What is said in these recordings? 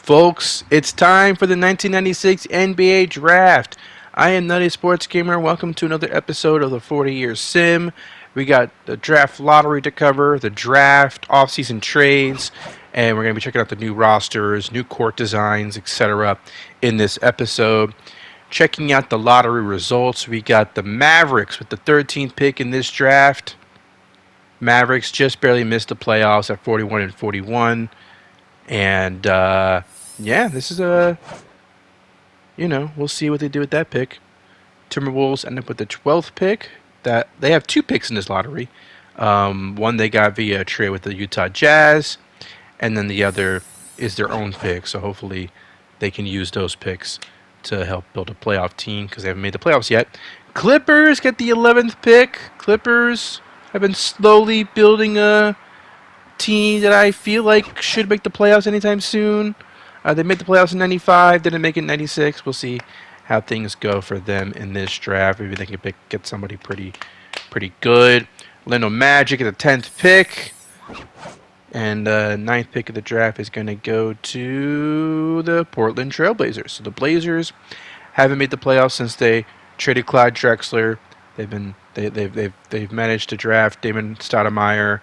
Folks, it's time for the 1996 NBA Draft. I am Nutty Sports Gamer. Welcome to another episode of the 40-Year Sim. We got the draft lottery to cover, the draft, offseason trades, and we're going to be checking out the new rosters, new court designs, etc. in this episode. Checking out the lottery results, we got the Mavericks with the 13th pick in this draft. Mavericks just barely missed the playoffs at 41 and 41. And this is we'll see what they do with that pick. Timberwolves end up with the 12th pick. That they have two picks in this lottery. One they got via a trade with the Utah Jazz, and then the other is their own pick. So hopefully they can use those picks to help build a playoff team because they haven't made the playoffs yet. Clippers get the 11th pick. Clippers have been slowly building a team that I feel like should make the playoffs anytime soon. They made the playoffs in 95, didn't make it in 96. We'll see how things go for them in this draft. Maybe they can get somebody pretty good. Orlando Magic at the 10th pick. And ninth pick of the draft is going to go to the Portland Trailblazers. So the Blazers haven't made the playoffs since they traded Clyde Drexler. They've managed to draft Damon Stoudemire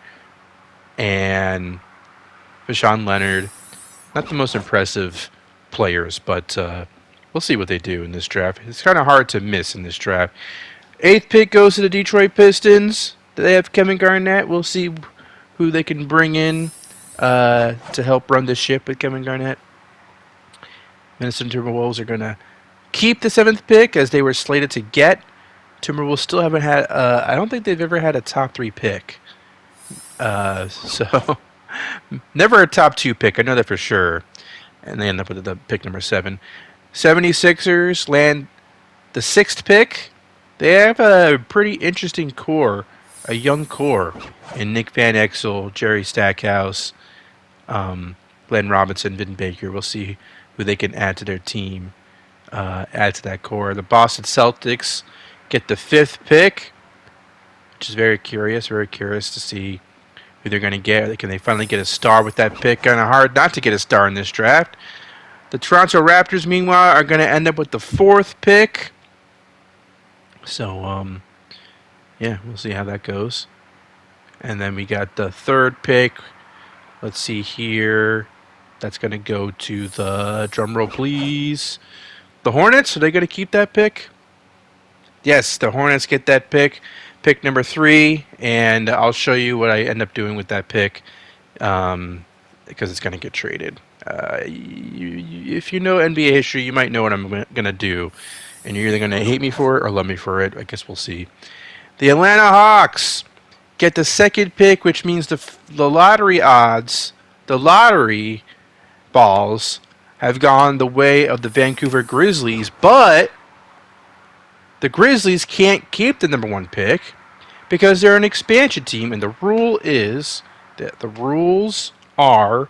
and Vashawn Leonard. Not the most impressive players, but we'll see what they do in this draft. It's kind of hard to miss in this draft. 8th pick goes to the Detroit Pistons. They have Kevin Garnett. We'll see who they can bring in to help run the ship with Kevin Garnett. Minnesota Timberwolves are going to keep the 7th pick as they were slated to get. Timberwolves still haven't had, I don't think they've ever had a top 3 pick. So never a top 2 pick, I know that for sure. And they end up with the pick number 7. 76ers land the 6th pick. They have a pretty interesting core, a young core, in Nick Van Exel, Jerry Stackhouse, Glenn Robinson, Vin Baker. We'll see who they can add to their team, add to that core. The Boston Celtics get the 5th pick, which is very curious to see who they're going to get. Can they finally get a star with that pick? Kind of hard not to get a star in this draft. The Toronto Raptors, meanwhile, are going to end up with the 4th pick. So, we'll see how that goes. And then we got the 3rd pick. Let's see here. That's going to go to the, drumroll please, the Hornets. Are they going to keep that pick? Yes, the Hornets get that pick. Pick number 3, and I'll show you what I end up doing with that pick because it's going to get traded. If you know NBA history, you might know what I'm going to do, and you're either going to hate me for it or love me for it. I guess we'll see. The Atlanta Hawks get the 2nd pick, which means the lottery odds, the lottery balls, have gone the way of the Vancouver Grizzlies, but the Grizzlies can't keep the number 1 pick because they're an expansion team, and the rules are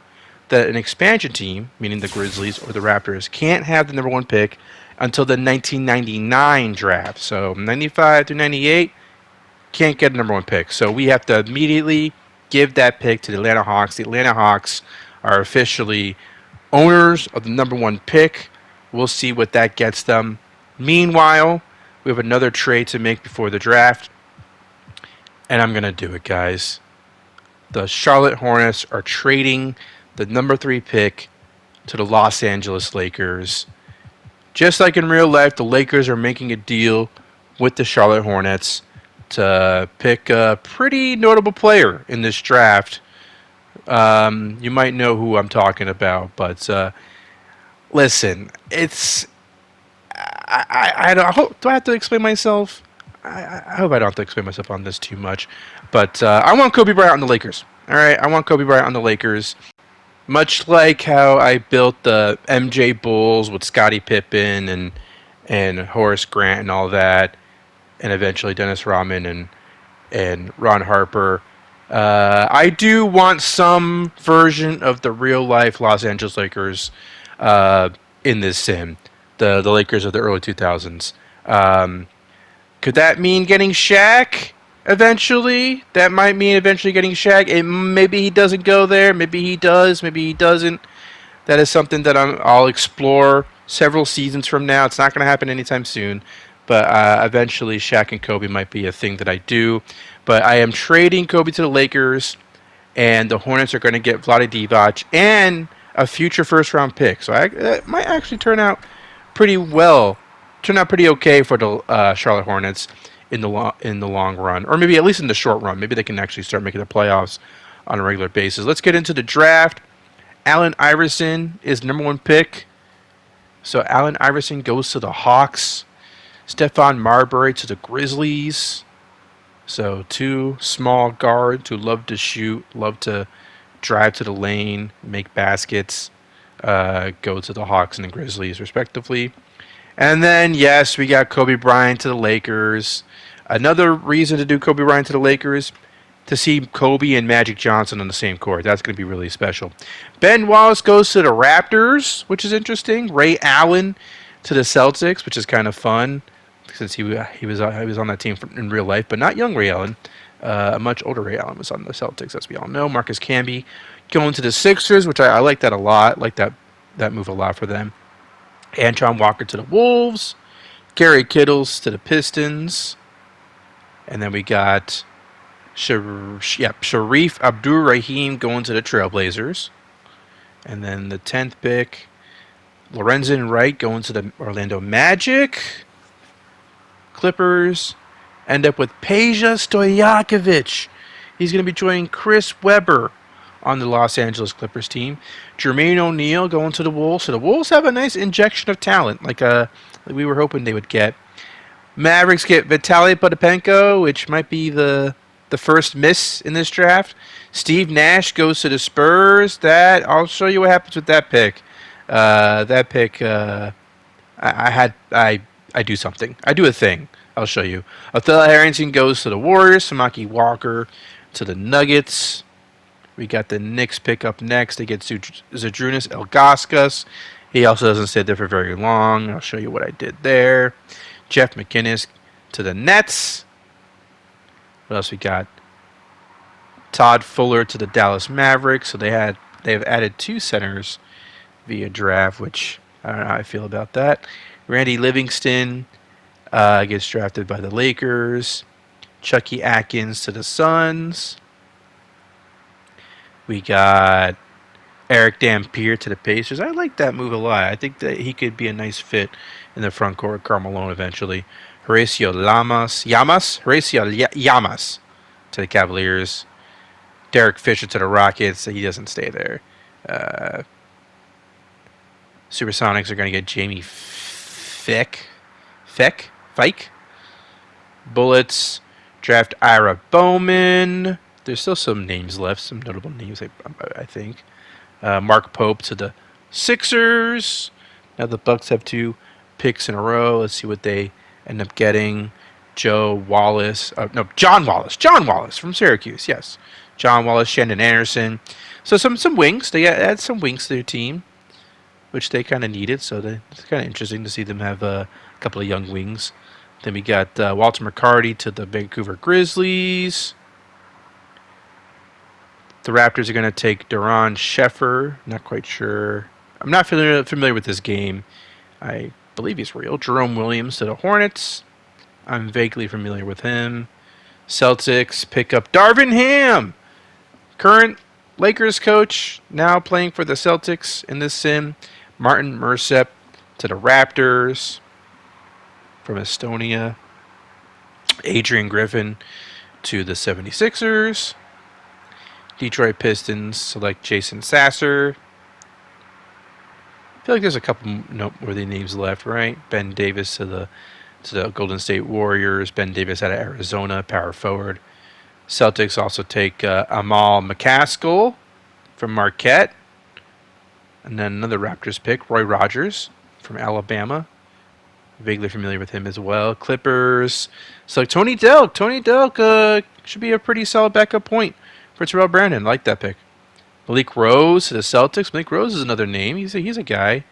that an expansion team, meaning the Grizzlies or the Raptors, can't have the number 1 pick until the 1999 draft. So 95 through 98 can't get a number 1 pick. So we have to immediately give that pick to the Atlanta Hawks. The Atlanta Hawks are officially owners of the number 1 pick. We'll see what that gets them. Meanwhile, we have another trade to make before the draft, and I'm going to do it, guys. The Charlotte Hornets are trading the number 3 pick to the Los Angeles Lakers. Just like in real life, the Lakers are making a deal with the Charlotte Hornets to pick a pretty notable player in this draft. You might know who I'm talking about, but listen, it's... I don't. Do I have to explain myself? I hope I don't have to explain myself on this too much. But I want Kobe Bryant on the Lakers. All right, I want Kobe Bryant on the Lakers. Much like how I built the MJ Bulls with Scottie Pippen and Horace Grant and all that, and eventually Dennis Rodman and Ron Harper. I do want some version of the real life Los Angeles Lakers in this sim. The Lakers of the early 2000s. Could that mean getting Shaq eventually? That might mean eventually getting Shaq. Maybe he doesn't go there. Maybe he does. Maybe he doesn't. That is something that I'll explore several seasons from now. It's not going to happen anytime soon, but eventually Shaq and Kobe might be a thing that I do. But I am trading Kobe to the Lakers, and the Hornets are going to get Vlade Divac and a future first round pick. So that might actually pretty well, turn out pretty okay for the Charlotte Hornets in the long run, or maybe at least in the short run. Maybe they can actually start making the playoffs on a regular basis. Let's get into the draft. Allen Iverson is number one pick. So Allen Iverson goes to the Hawks. Stephon Marbury to the Grizzlies. So two small guards who love to shoot, love to drive to the lane, make baskets, go to the Hawks and the Grizzlies respectively. And then, yes, we got Kobe Bryant to the Lakers. Another reason to do Kobe Bryant to the Lakers, to see Kobe and Magic Johnson on the same court. That's going to be really special. Ben Wallace goes to the Raptors, which is interesting. Ray Allen to the Celtics, which is kind of fun since he was on that team in real life, but not young Ray Allen. A much older Ray Allen was on the Celtics, as we all know. Marcus Camby going to the Sixers, which I like that a lot. Like that move a lot for them. Antoine Walker to the Wolves. Gary Kittles to the Pistons. And then we got Sharif Abdur-Rahim going to the Trailblazers. And then the 10th pick, Lorenzen Wright going to the Orlando Magic. Clippers end up with Peja Stojakovic. He's going to be joining Chris Webber on the Los Angeles Clippers team. Jermaine O'Neal going to the Wolves. So the Wolves have a nice injection of talent, like we were hoping they would get. Mavericks get Vitaly Potapenko, which might be the first miss in this draft. Steve Nash goes to the Spurs. I'll show you what happens with that pick. That pick, I do something. I do a thing. I'll show you. Othello Harrington goes to the Warriors. Samaki Walker to the Nuggets. We got the Knicks pick up next. They get Zydrunas Ilgauskas. He also doesn't stay there for very long. I'll show you what I did there. Jeff McInnes to the Nets. What else we got? Todd Fuller to the Dallas Mavericks. So they've added two centers via draft, which I don't know how I feel about that. Randy Livingston gets drafted by the Lakers. Chucky Atkins to the Suns. We got Eric Dampier to the Pacers. I like that move a lot. I think that he could be a nice fit in the front court. Karl Malone eventually. Horacio Llamas to the Cavaliers. Derek Fisher to the Rockets. He doesn't stay there. Supersonics are going to get Jamie Fike. Bullets draft Ira Bowman. There's still some names left, some notable names, I think. Mark Pope to the Sixers. Now the Bucks have two picks in a row. Let's see what they end up getting. John Wallace from Syracuse. Yes, John Wallace, Shandon Anderson. So some wings. They add some wings to their team, which they kind of needed. So it's kind of interesting to see them have a couple of young wings. Then we got Walter McCarty to the Vancouver Grizzlies. The Raptors are going to take Duran Sheffer. Not quite sure. I'm not familiar with this game. I believe he's real. Jerome Williams to the Hornets. I'm vaguely familiar with him. Celtics pick up Darvin Ham. Current Lakers coach, now playing for the Celtics in this sim. Martin Mercep to the Raptors from Estonia. Adrian Griffin to the 76ers. Detroit Pistons select Jason Sasser. I feel like there's a couple noteworthy names left, right? Ben Davis to the Golden State Warriors. Ben Davis out of Arizona, power forward. Celtics also take Amal McCaskill from Marquette. And then another Raptors pick, Roy Rogers from Alabama. Vaguely familiar with him as well. Clippers select Tony Delk. Tony Delk should be a pretty solid backup point for Terrell Brandon. I like that pick. Malik Rose to the Celtics. Malik Rose is another name. He's a guy.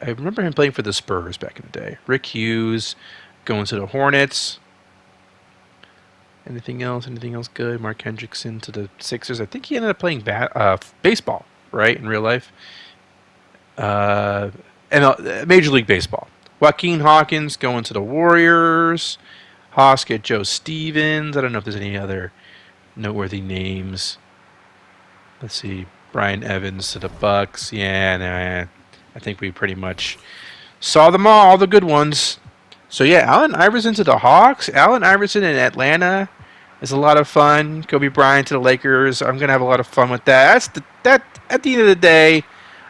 I remember him playing for the Spurs back in the day. Rick Hughes going to the Hornets. Anything else? Anything else good? Mark Hendrickson to the Sixers. I think he ended up playing baseball, right, in real life. Uh, Major League Baseball. Joaquin Hawkins going to the Warriors. Haas get Joe Stevens. I don't know if there's any other noteworthy names. Let's see. Brian Evans to the Bucks. Yeah, nah, I think we pretty much saw them all the good ones. So yeah, Allen Iverson to the Hawks. Allen Iverson in Atlanta is a lot of fun. Kobe Bryant to the Lakers. I'm gonna have a lot of fun with that. That at the end of the day,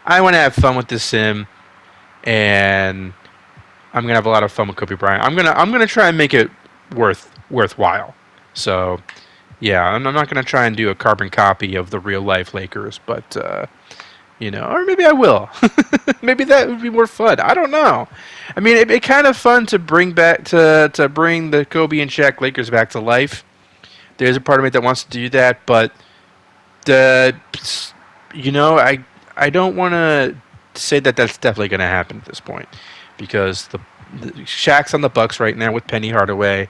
I want to have fun with this sim, and I'm gonna have a lot of fun with Kobe Bryant. I'm gonna try and make it worthwhile. So yeah, I'm not gonna try and do a carbon copy of the real life Lakers, but or maybe I will. Maybe that would be more fun. I don't know. I mean, it'd be kind of fun to bring bring the Kobe and Shaq Lakers back to life. There's a part of me that wants to do that, but the I don't want to say that that's definitely going to happen at this point because the Shaq's on the Bucks right now with Penny Hardaway,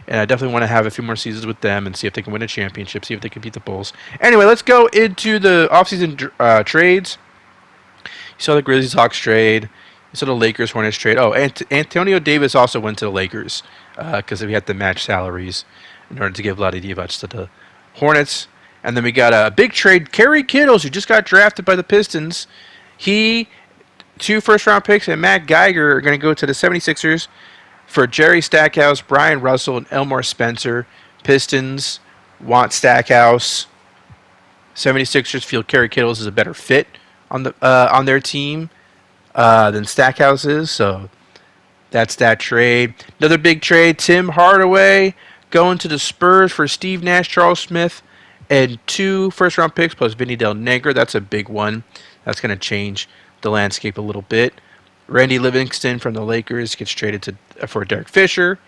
and I definitely want to have a few more seasons with them and see if they can win a championship, see if they can beat the Bulls. Anyway, let's go into the offseason trades. You saw the Grizzlies Hawks trade. You saw the Lakers Hornets trade. Oh, and Antonio Davis also went to the Lakers because we had to match salaries in order to give Vlade Divac to the Hornets. And then we got a big trade. Kerry Kittles, who just got drafted by the Pistons. He, 2 first-round picks, and Matt Geiger are going to go to the 76ers for Jerry Stackhouse, Brian Russell, and Elmore Spencer. Pistons want Stackhouse. 76ers feel Kerry Kittles is a better fit on their team than Stackhouse is. So that's that trade. Another big trade, Tim Hardaway going to the Spurs for Steve Nash, Charles Smith, and 2 first-round picks plus Vinny Del Negro. That's a big one. That's going to change the landscape a little bit. Randy Livingston from the Lakers gets traded for Derek Fisher.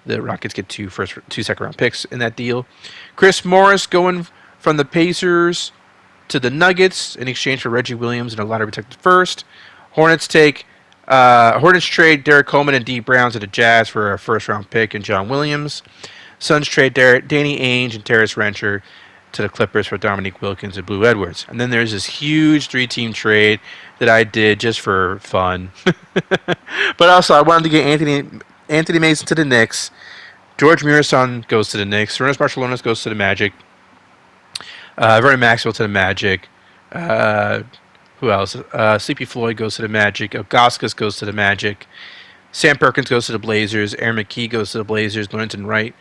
The Rockets get 2 second-round picks in that deal. Chris Morris going from the Pacers to the Nuggets in exchange for Reggie Williams and a lottery protected first. Hornets trade Derek Coleman and D. Brown to the Jazz for a first-round pick and John Williams. Suns trade Danny Ainge and Terrence Rencher to the Clippers for Dominique Wilkins and Blue Edwards. And then there's this huge 3-team trade that I did just for fun. But also, I wanted to get Anthony Mason to the Knicks. George Murison goes to the Knicks. Ernest Barcelonas goes to the Magic. Vernon Maxwell to the Magic. Who else? Sleepy Floyd goes to the Magic. Ilgauskas goes to the Magic. Sam Perkins goes to the Blazers. Aaron McKee goes to the Blazers. Lorenzen Wright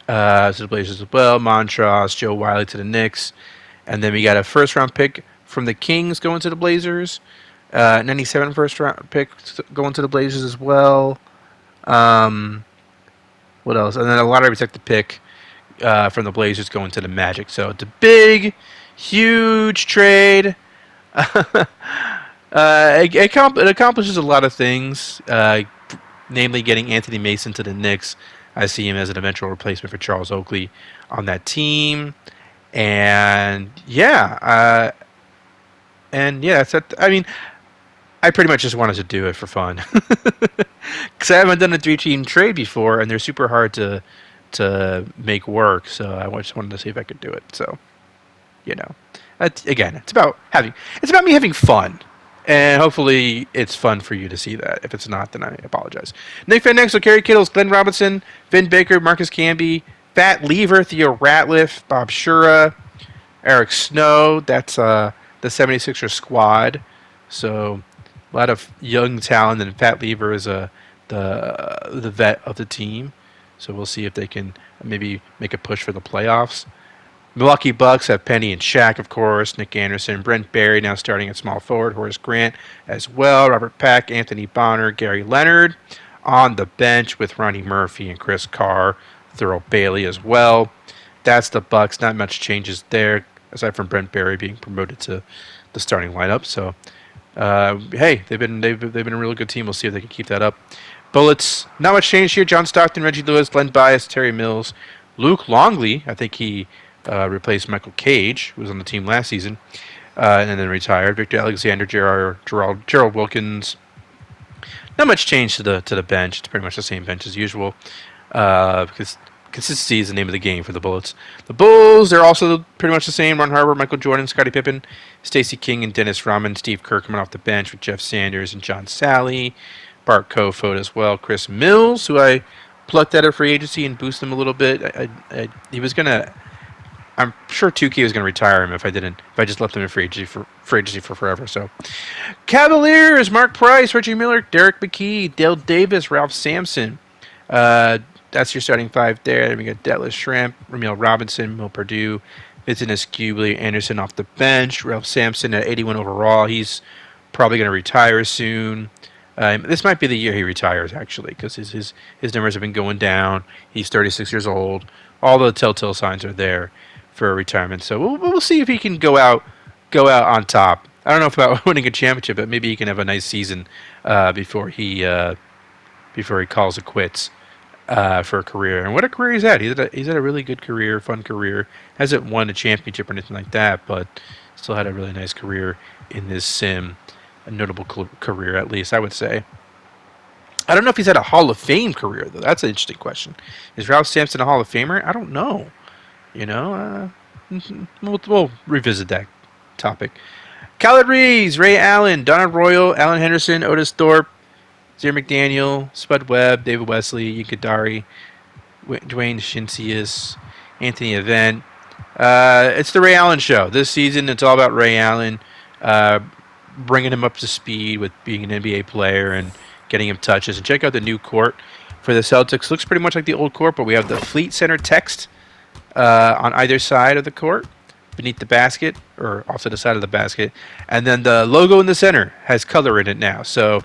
to the Blazers as well. Montrose, Joe Wiley to the Knicks. And then we got a first-round pick from the Kings going to the Blazers. 97 first-round pick going to the Blazers as well. What else? And then a lottery protected pick from the Blazers going to the Magic. So it's a big, huge trade. It accomplishes a lot of things, namely getting Anthony Mason to the Knicks. I see him as an eventual replacement for Charles Oakley on that team. And yeah, that's it. I mean, I pretty much just wanted to do it for fun because I haven't done a 3-team trade before, and they're super hard to make work. So I just wanted to see if I could do it. So, again, it's about me having fun, and hopefully it's fun for you to see that. If it's not, then I apologize. Nick Van Exel, Kerry Kittles, Glenn Robinson, Vin Baker, Marcus Camby, Pat Lever, Theo Ratliff, Bob Shura, Eric Snow. That's the 76ers squad. So a lot of young talent, and Pat Lever is the vet of the team. So we'll see if they can maybe make a push for the playoffs. Milwaukee Bucks have Penny and Shaq, of course, Nick Anderson, Brent Barry now starting at small forward, Horace Grant as well, Robert Peck, Anthony Bonner, Gary Leonard on the bench with Ronnie Murphy and Chris Carr, Thurl Bailey as well. That's the Bucks. Not much changes there, aside from Brent Barry being promoted to the starting lineup. So, hey, they've been a really good team. We'll see if they can keep that up. Bullets, not much change here. John Stockton, Reggie Lewis, Glenn Bias, Terry Mills, Luke Longley. I think he replaced Michael Cage, who was on the team last season, and then retired. Victor Alexander, Gerald Wilkins. Not much change to the bench. It's pretty much the same bench as usual. Because Consistency is the name of the game for the Bullets. The Bulls, they're also pretty much the same. Ron Harper, Michael Jordan, Scottie Pippen, Stacey King, and Dennis Rodman. Steve Kerr coming off the bench with Jeff Sanders and John Sally. Bart Kofoed as well. Chris Mills, who I plucked out of free agency and boosted him a little bit. He was going to... I'm sure 2K was going to retire him if I just left him in free agency for forever. So, Cavaliers, Mark Price, Reggie Miller, Derek McKee, Dale Davis, Ralph Sampson. That's your starting five there. Then we got Detlef Schrempf, Ramil Robinson, Will Perdue, Vincent Escubly, Anderson off the bench, Ralph Sampson at 81 overall. He's probably going to retire soon. This might be the year he retires, actually, because his numbers have been going down. He's 36 years old. All the telltale signs are there for retirement. So we'll see if he can go out on top. I don't know about winning a championship, but maybe he can have a nice season before he calls it quits for a career. And what a career he's had! He's had a really good career, fun career. Hasn't won a championship or anything like that, but still had a really nice career in this sim. A notable career, at least I would say. I don't know if he's had a Hall of Fame career though. That's an interesting question. Is Ralph Sampson a Hall of Famer? I don't know. We'll revisit that topic. Khaled Reeves, Ray Allen, Donald Royal, Alan Henderson, Otis Thorpe, Zaire McDaniel, Spud Webb, David Wesley, Yinkadari, Dwayne Shincius, Anthony Event. It's the Ray Allen show. This season, it's all about Ray Allen, bringing him up to speed with being an NBA player and getting him touches. And check out the new court for the Celtics. Looks pretty much like the old court, but we have the Fleet Center text on either side of the court, beneath the basket, or off to the side of the basket. And then the logo in the center has color in it now. So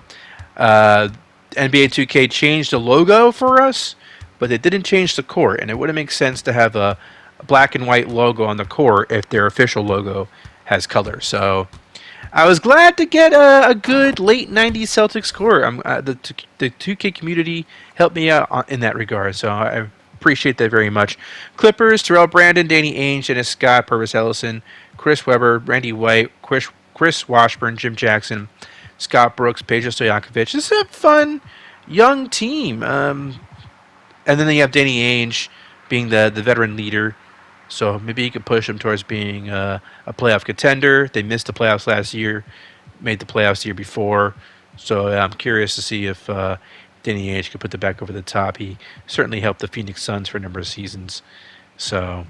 NBA 2K changed the logo for us, but they didn't change the court. And it wouldn't make sense to have a black and white logo on the court if their official logo has color. So I was glad to get a good late 90s Celtics court. The 2K community helped me out in that regard, so I appreciate that very much. Clippers, Terrell Brandon, Danny Ainge, Dennis Scott, Purvis Ellison, Chris Webber, Randy White, Chris Washburn, Jim Jackson, Scott Brooks, Pedro Stojakovic. This is a fun, young team. And then you have Danny Ainge being the veteran leader. So maybe you could push them towards being a playoff contender. They missed the playoffs last year, made the playoffs the year before. So I'm curious to see if Danny Ainge could put them back over the top. He certainly helped the Phoenix Suns for a number of seasons. So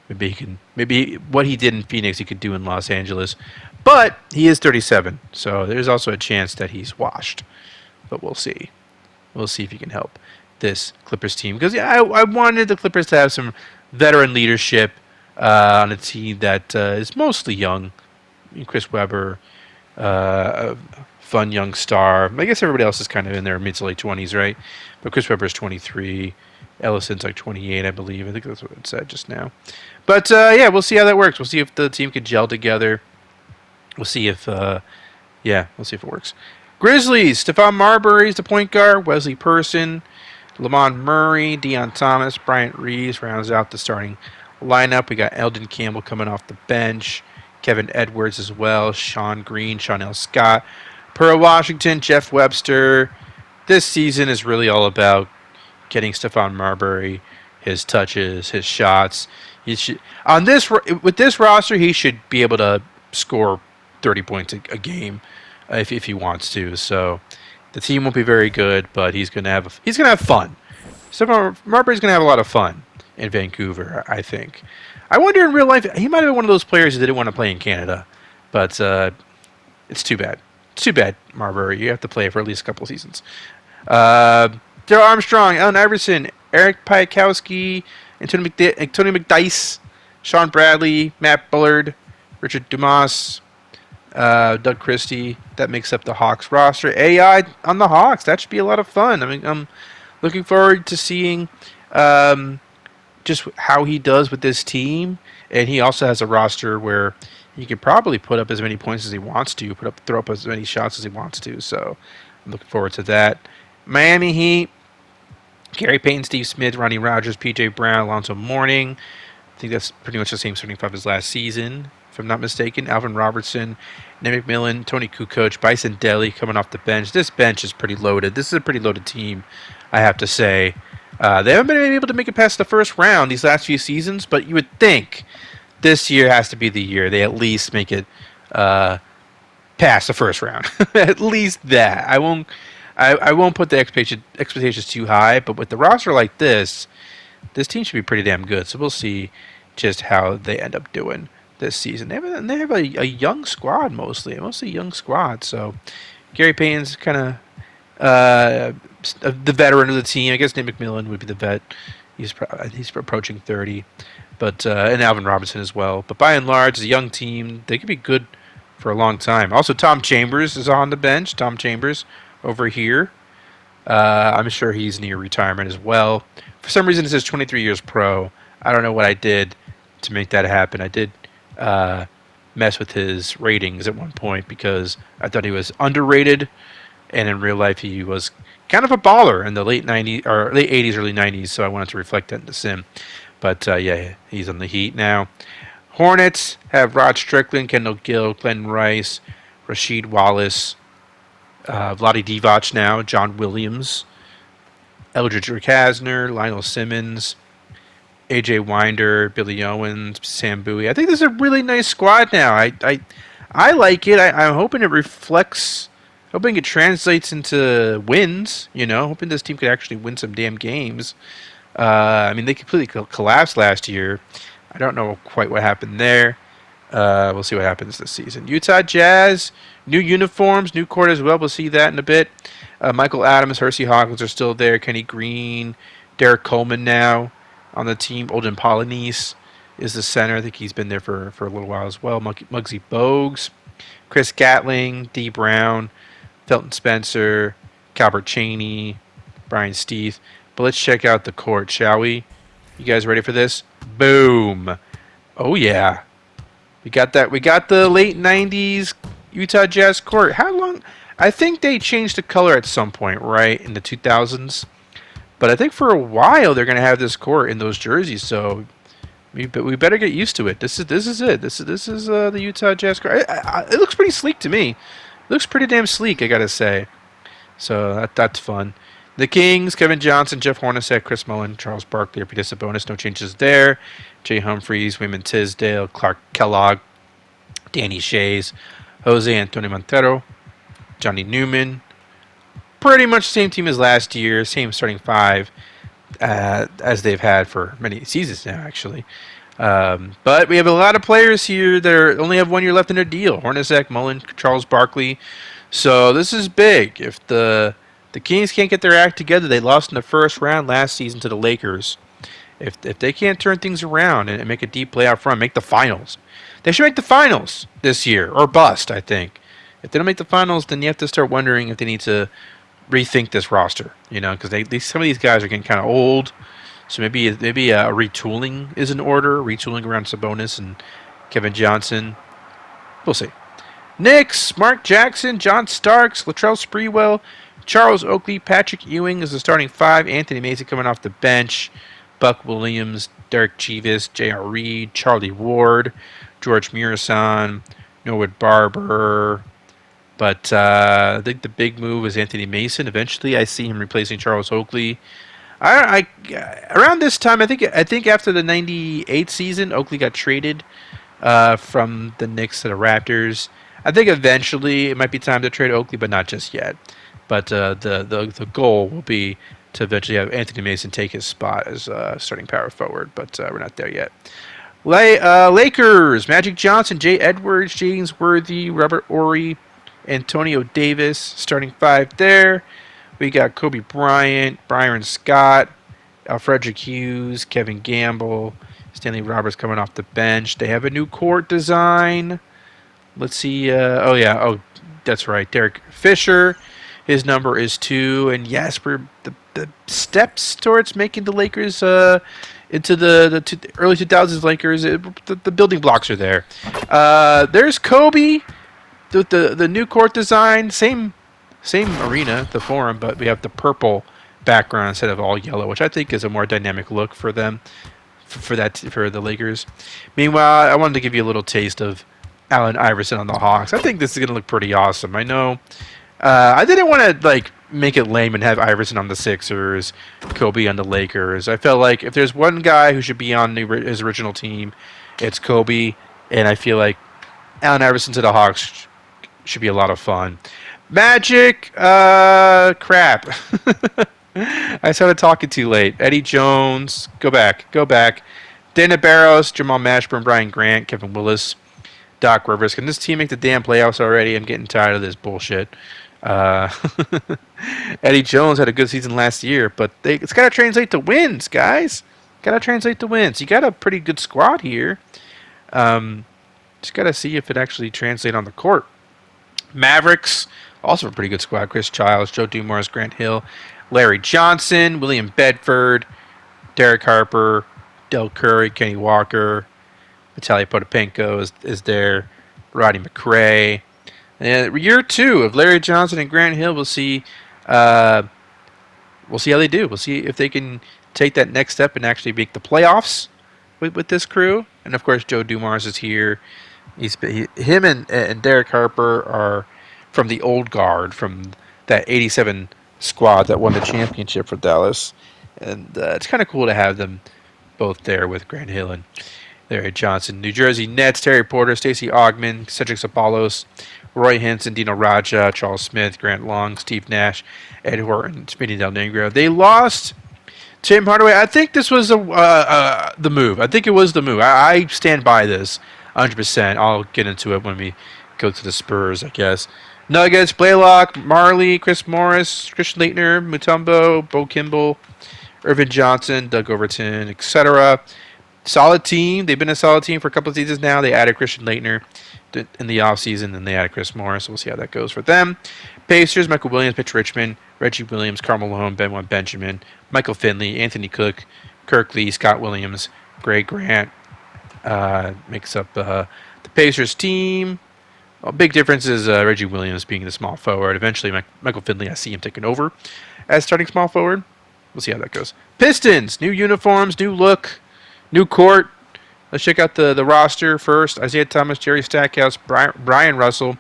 maybe what he did in Phoenix he could do in Los Angeles. But he is 37, so there's also a chance that he's washed. But we'll see. We'll see if he can help this Clippers team. Because I wanted the Clippers to have some veteran leadership on a team that is mostly young. Chris Webber, a fun young star. I guess everybody else is kind of in their mid to late 20s, right? But Chris Webber's 23. Ellison's like 28, I believe. I think that's what it said just now. But we'll see how that works. We'll see if the team can gel together. We'll see if we'll see if it works. Grizzlies, Stephon Marbury's the point guard. Wesley Person, Lamont Murray, Deion Thomas, Bryant Reeves rounds out the starting lineup. We got Eldon Campbell coming off the bench, Kevin Edwards as well, Sean Green, Sean L. Scott, Pearl Washington, Jeff Webster. This season is really all about getting Stephon Marbury his touches, his shots. With this roster, he should be able to score 30 points a game if he wants to. So the team won't be very good, but he's gonna have fun. Stephon Marbury's gonna have a lot of fun in Vancouver, I think. I wonder in real life, he might have been one of those players who didn't want to play in Canada, but it's too bad. It's too bad, Marbury. You have to play for at least a couple of seasons. Daryl Armstrong, Allen Iverson, Eric Piakowski, Anthony McDyess, Sean Bradley, Matt Bullard, Richard Dumas, Doug Christie. That makes up the Hawks roster. AI on the Hawks. That should be a lot of fun. I mean, I'm looking forward to seeing just how he does with this team. And he also has a roster where he could probably put up as many points as he wants to, throw up as many shots as he wants to. So I'm looking forward to that. Miami Heat, Gary Payton, Steve Smith, Ronnie Rogers, P.J. Brown, Alonzo Mourning. I think that's pretty much the same starting five as last season, if I'm not mistaken. Alvin Robertson, Nate McMillan, Tony Kukoc, Bison Dele coming off the bench. This bench is pretty loaded. This is a pretty loaded team, I have to say. They haven't been able to make it past the first round these last few seasons, but you would think this year has to be the year they at least make it past the first round. At least that. I won't put the expectations too high, but with the roster like this team should be pretty damn good. So we'll see just how they end up doing this season. They have a young squad mostly young squad. So Gary Payton's kind of the veteran of the team. I guess Nate McMillan would be the vet. He's approaching 30, but and Alvin Robinson as well. But by and large, it's a young team. They could be good for a long time. Also, Tom Chambers is on the bench. Tom Chambers over here. I'm sure he's near retirement as well. For some reason, it says 23 years pro. I don't know what I did to make that happen. I did mess with his ratings at one point because I thought he was underrated, and in real life, he was kind of a baller in the late 90s or late 80s, early 90s. So I wanted to reflect that in the sim. But yeah, he's on the Heat now. Hornets have Rod Strickland, Kendall Gill, Glenn Rice, Rasheed Wallace, Vlade Divac now, John Williams, Eldridge Kasner, Lionel Simmons, AJ Winder, Billy Owens, Sam Bowie. I think this is a really nice squad now. I like it. I'm hoping it reflects, hoping it translates into wins. Hoping this team could actually win some damn games. I mean, they completely collapsed last year. I don't know quite what happened there. We'll see what happens this season. Utah Jazz, new uniforms, new court as well. We'll see that in a bit. Michael Adams, Hersey Hawkins are still there. Kenny Green, Derek Coleman now on the team. Olden Polynice is the center. I think he's been there for a little while as well. Muggsy Bogues, Chris Gatling, D. Brown, Felton Spencer, Calbert Cheney, Brian Steeth. But let's check out the court, shall we? You guys ready for this? Boom. Oh, yeah. We got that. We got the late 90s Utah Jazz court. How long? I think they changed the color at some point, right, in the 2000s. But I think for a while they're going to have this court in those jerseys. So we better get used to it. This is it. This is the Utah Jazz court. It looks pretty sleek to me. It looks pretty damn sleek, I got to say. So that's fun. The Kings, Kevin Johnson, Jeff Hornacek, Chris Mullin, Charles Barkley, Peter Sabonis. No changes there. Jay Humphreys, Wayman Tisdale, Clark Kellogg, Danny Shays, Jose Antonio Montero, Johnny Newman. Pretty much the same team as last year. Same starting five as they've had for many seasons now, actually. But we have a lot of players here that only have 1 year left in their deal. Hornacek, Mullin, Charles Barkley. So this is big. If the Kings can't get their act together, they lost in the first round last season to the Lakers. If they can't turn things around and make a deep playoff run, make the finals. They should make the finals this year, or bust, I think. If they don't make the finals, then you have to start wondering if they need to rethink this roster. Because some of these guys are getting kind of old. So maybe a retooling is in order, retooling around Sabonis and Kevin Johnson. We'll see. Knicks, Mark Jackson, John Starks, Latrell Sprewell, Charles Oakley, Patrick Ewing is the starting five. Anthony Mason coming off the bench. Buck Williams, Derek Chivas, J.R. Reed, Charlie Ward, George Murasan, Norwood Barber. But I think the big move is Anthony Mason. Eventually, I see him replacing Charles Oakley. Around this time, I think after the '98 season, Oakley got traded from the Knicks to the Raptors. I think eventually it might be time to trade Oakley, but not just yet. But the goal will be to eventually have Anthony Mason take his spot as starting power forward, but we're not there yet. Lakers, Magic Johnson, Jay Edwards, James Worthy, Robert Horry, Antonio Davis, starting five there. We got Kobe Bryant, Byron Scott, Alfredrick Hughes, Kevin Gamble, Stanley Roberts coming off the bench. They have a new court design. Let's see. Oh, that's right. Derek Fisher. His number is 2. And yes, we're the steps towards making the Lakers into the early 2000s Lakers. The building blocks are there. There's Kobe. The new court design. Same arena, the Forum, but we have the purple background instead of all yellow, which I think is a more dynamic look for them, for the Lakers. Meanwhile, I wanted to give you a little taste of Allen Iverson on the Hawks. I think this is going to look pretty awesome. I know I didn't want to make it lame and have Iverson on the Sixers, Kobe on the Lakers. I felt like if there's one guy who should be on his original team, it's Kobe, and I feel like Allen Iverson to the Hawks should be a lot of fun. Magic, crap. I started talking too late. Eddie Jones, go back. Dana Barros, Jamal Mashburn, Brian Grant, Kevin Willis, Doc Rivers. Can this team make the damn playoffs already? I'm getting tired of this bullshit. Uh, Eddie Jones had a good season last year, but it's got to translate to wins, guys. Got to translate to wins. You got a pretty good squad here. Just got to see if it actually translates on the court. Mavericks, also a pretty good squad. Chris Childs, Joe Dumars, Grant Hill, Larry Johnson, William Bedford, Derek Harper, Del Curry, Kenny Walker, Vitaly Potapenko is there, Roddy McRae. And year 2 of Larry Johnson and Grant Hill, we'll see how they do. We'll see if they can take that next step and actually make the playoffs with this crew. And of course, Joe Dumars is here. Him and Derek Harper are from the old guard, from that '87 squad that won the championship for Dallas, and it's kind of cool to have them both there with Grant Hill and Larry Johnson. New Jersey Nets: Terry Porter, Stacey Augmon, Cedric Sabalos, Roy Hinson, Dino Raja, Charles Smith, Grant Long, Steve Nash, Ed Horton, Speedy Del Negro. They lost Tim Hardaway. I think this was the move. I think it was the move. I stand by this 100%. I'll get into it when we go to the Spurs, I guess. Nuggets: Blaylock, Marley, Chris Morris, Christian Laettner, Mutombo, Bo Kimball, Irvin Johnson, Doug Overton, etc. Solid team. They've been a solid team for a couple of seasons now. They added Christian Laettner in the offseason, and they added Chris Morris. We'll see how that goes for them. Pacers: Michael Williams, Mitch Richmond, Reggie Williams, Carmelo Malone, Benoit Benjamin, Michael Finley, Anthony Cook, Kirk Lee, Scott Williams, Greg Grant. Makes up the Pacers team. A big difference is Reggie Williams being the small forward. Eventually, Michael Finley, I see him taking over as starting small forward. We'll see how that goes. Pistons: new uniforms, new look, new court. Let's check out the roster first. Isaiah Thomas, Jerry Stackhouse, Brian Russell,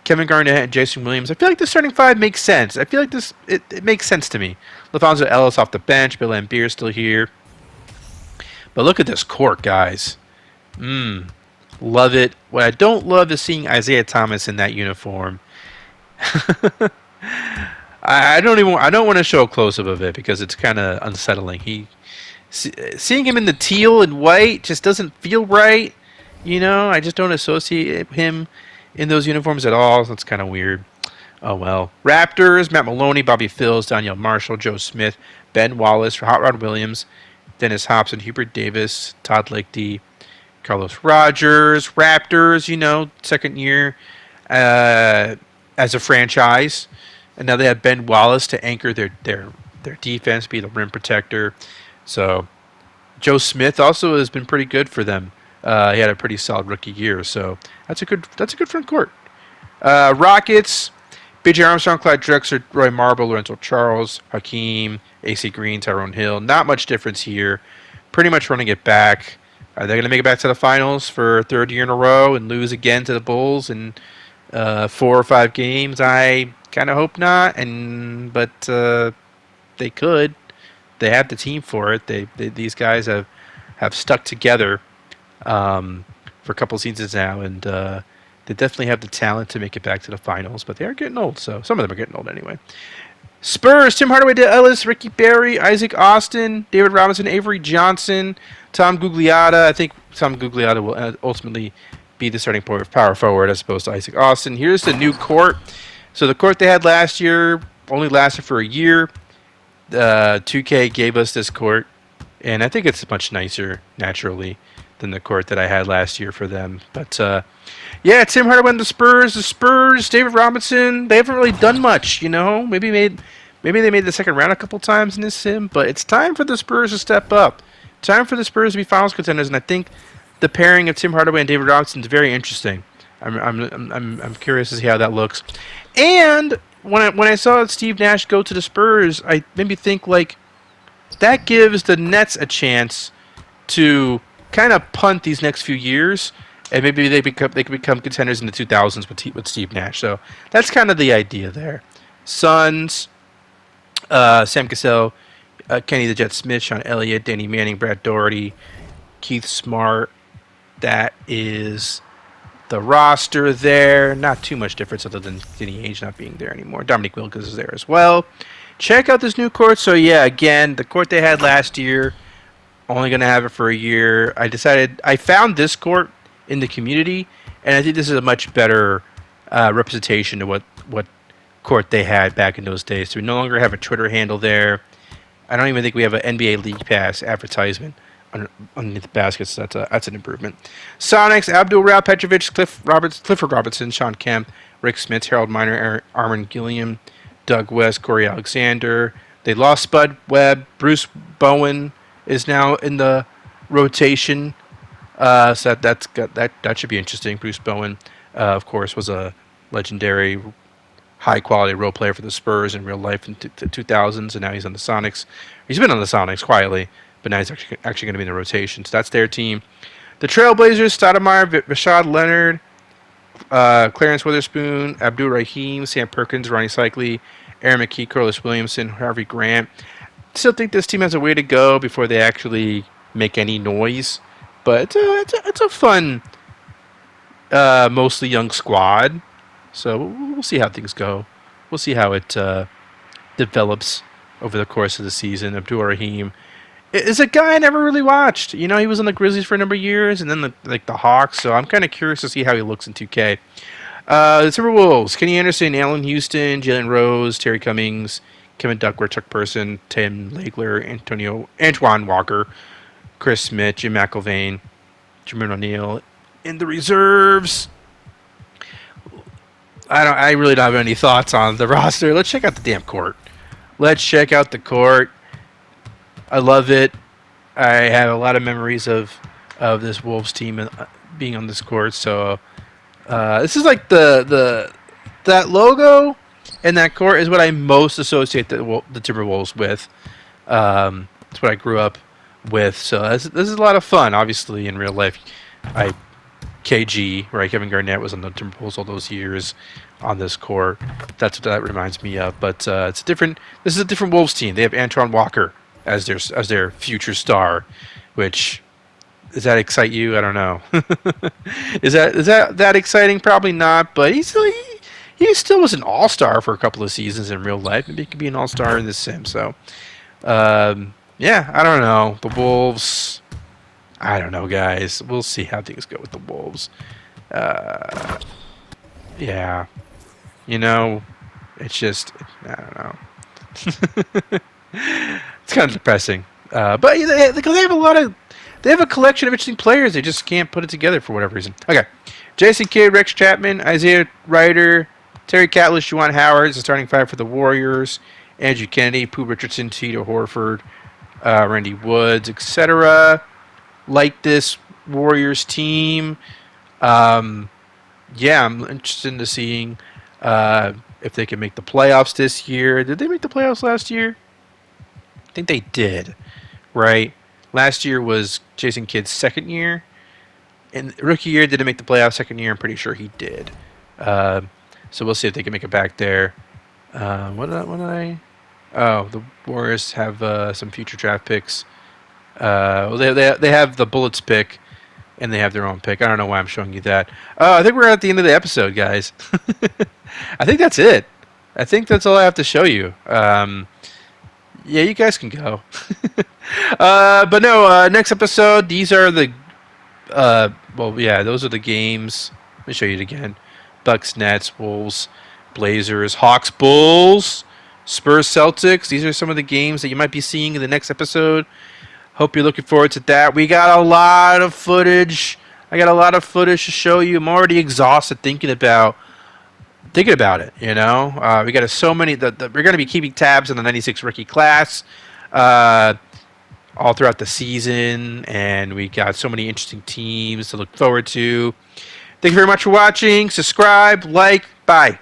Kevin Garnett, and Jason Williams. I feel like the starting five makes sense. I feel like it makes sense to me. LaFonso Ellis off the bench. Bill Laimbeer still here. But look at this court, guys. Love it. What I don't love is seeing Isaiah Thomas in that uniform. I don't want to show a close-up of it because it's kind of unsettling. Seeing him in the teal and white just doesn't feel right. You know, I just don't associate him in those uniforms at all. So it's kind of weird. Oh well. Raptors: Matt Maloney, Bobby Phills, Danielle Marshall, Joe Smith, Ben Wallace, Hot Rod Williams, Dennis Hobson, Hubert Davis, Todd Lakey, Carlos Rogers. Raptors, second year as a franchise. And now they have Ben Wallace to anchor their defense, be the rim protector. So Joe Smith also has been pretty good for them. He had a pretty solid rookie year, so that's a good front court. Rockets: B.J. Armstrong, Clyde Drexler, Roy Marble, Lorenzo Charles, Hakeem, A.C. Green, Tyrone Hill. Not much difference here. Pretty much running it back. Are they going to make it back to the finals for a third year in a row and lose again to the Bulls in 4 or 5 games? I kind of hope not, but they could. They have the team for it. These guys have stuck together for a couple seasons now, and they definitely have the talent to make it back to the finals. But they are getting old, so some of them are getting old anyway. Spurs: Tim Hardaway, Dale Ellis, Ricky Berry, Isaac Austin, David Robinson, Avery Johnson, Tom Gugliotta. I think Tom Gugliotta will ultimately be the starting power forward as opposed to Isaac Austin. Here's the new court. So the court they had last year only lasted for a year. 2K gave us this court, and I think it's much nicer, naturally, than the court that I had last year for them. But, yeah, Tim Hardaway and the Spurs. The Spurs, David Robinson, they haven't really done much, Maybe they made the second round a couple times in this sim, but it's time for the Spurs to step up. Time for the Spurs to be finals contenders, and I think the pairing of Tim Hardaway and David Robinson is very interesting. I'm curious to see how that looks. And when I saw Steve Nash go to the Spurs, I made me think like that gives the Nets a chance to kind of punt these next few years, and maybe they could become contenders in the 2000s with Steve Nash. So that's kind of the idea there. Suns, Sam Cassell, Kenny the Jet Smith, Sean Elliott, Danny Manning, Brad Doherty, Keith Smart. That is the roster there. Not too much difference other than Denny Ainge not being there anymore. Dominic Wilkins is there as well. Check out this new court. So, yeah, again, the court they had last year, only going to have it for a year. I found this court in the community, and I think this is a much better representation of what court they had back in those days. So we no longer have a Twitter handle there. I don't even think we have an NBA League Pass advertisement underneath the baskets. So that's an improvement. Sonics, Abdul Rao Petrovic, Clifford Robertson, Sean Kemp, Rick Smith, Harold Miner, Armin Gilliam, Doug West, Corey Alexander. They lost Spud Webb. Bruce Bowen is now in the rotation. So that should be interesting. Bruce Bowen, of course, was a legendary, high-quality role player for the Spurs in real life in the 2000s, and now he's on the Sonics. He's been on the Sonics quietly, but now he's actually going to be in the rotation. So that's their team. The Trailblazers, Stoudemire, Rashad Leonard, Clarence Witherspoon, Abdul Rahim, Sam Perkins, Ronnie Cycli, Aaron McKee, Corliss Williamson, Harvey Grant. Still think this team has a way to go before they actually make any noise. But it's a fun, mostly young squad. So we'll see how things go. We'll see how it develops over the course of the season. Abdul Rahim is a guy I never really watched. You know, he was on the Grizzlies for a number of years, and then the Hawks. So I'm kind of curious to see how he looks in 2K. The Timberwolves: Kenny Anderson, Allen Houston, Jalen Rose, Terry Cummings, Kevin Duckworth, Chuck Person, Tim Legler, Antoine Walker, Chris Smith, Jim McIlvain, Jermaine O'Neal. In the reserves, I really don't have any thoughts on the roster. Let's check out the damn court. Let's check out the court. I love it. I have a lot of memories of this Wolves team being on this court. So this is like that logo and that court is what I most associate the Timberwolves with. It's what I grew up with. So this is a lot of fun. Obviously, in real life, KG, right? Kevin Garnett was on the Timberwolves all those years on this court. That's what that reminds me of. But this is a different Wolves team. They have Antoine Walker as their future star, which does that excite you? I don't know. Is that exciting? Probably not. But he still was an all-star for a couple of seasons in real life. Maybe he could be an all-star in this sim. So yeah, I don't know. The Wolves. I don't know, guys. We'll see how things go with the Wolves. Yeah. You know, it's just, I don't know. It's kind of depressing. But they have a collection of interesting players. They just can't put it together for whatever reason. Okay. Jason Kidd, Rex Chapman, Isaiah Ryder, Terry Catlett, Juwan Howard is the starting five for the Warriors. Andrew Kennedy, Pooh Richardson, Tito Horford, Randy Woods, etc. Like this Warriors team. Yeah, I'm interested in seeing if they can make the playoffs this year. Did they make the playoffs last year? I think they did, right? Last year was Jason Kidd's second year. And rookie year didn't make the playoffs. Second year, I'm pretty sure he did. So we'll see if they can make it back there. What did I? Oh, the Warriors have some future draft picks. Well, they have the Bullets pick, and they have their own pick. I don't know why I'm showing you that. I think we're at the end of the episode, guys. I think that's it. I think that's all I have to show you. Yeah, you guys can go. But no, next episode, these are the... those are the games. Let me show you it again. Bucks, Nets, Wolves, Blazers, Hawks, Bulls, Spurs, Celtics. These are some of the games that you might be seeing in the next episode. Hope you're looking forward to that. We got a lot of footage. I got a lot of footage to show you. I'm already exhausted thinking about it. You know, we got so many. We're going to be keeping tabs on the '96 rookie class all throughout the season, and we got so many interesting teams to look forward to. Thank you very much for watching. Subscribe, like, bye.